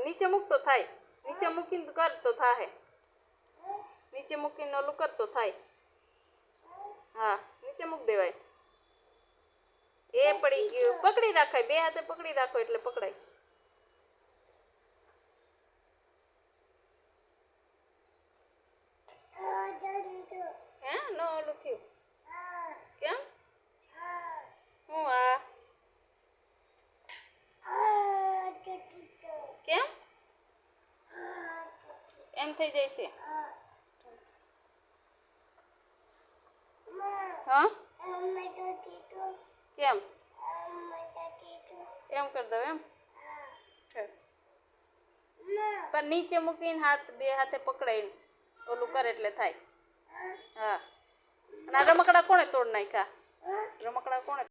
નીચે મૂક તો થાય. નીચે મૂકીને કર તો થાય. નીચે મૂકીને ઓલું કર તો થાય. હા નીચે મૂક દેવાય. એ પડી ગયું. પકડી રાખાય, બે હાથે પકડી રાખો એટલે પકડાય. હે નો ઓલું થયું કેમ? હું આ કેમ એમ થઈ જાય છે? હા કેમ એમ કરી દઉં એમ? પણ નીચે મૂકીને હાથ બે હાથે પકડાઈને ઓલું કરે એટલે થાય. હા અને આ રમકડા કોણે તોડ નાખ્યા? રમકડા કોણે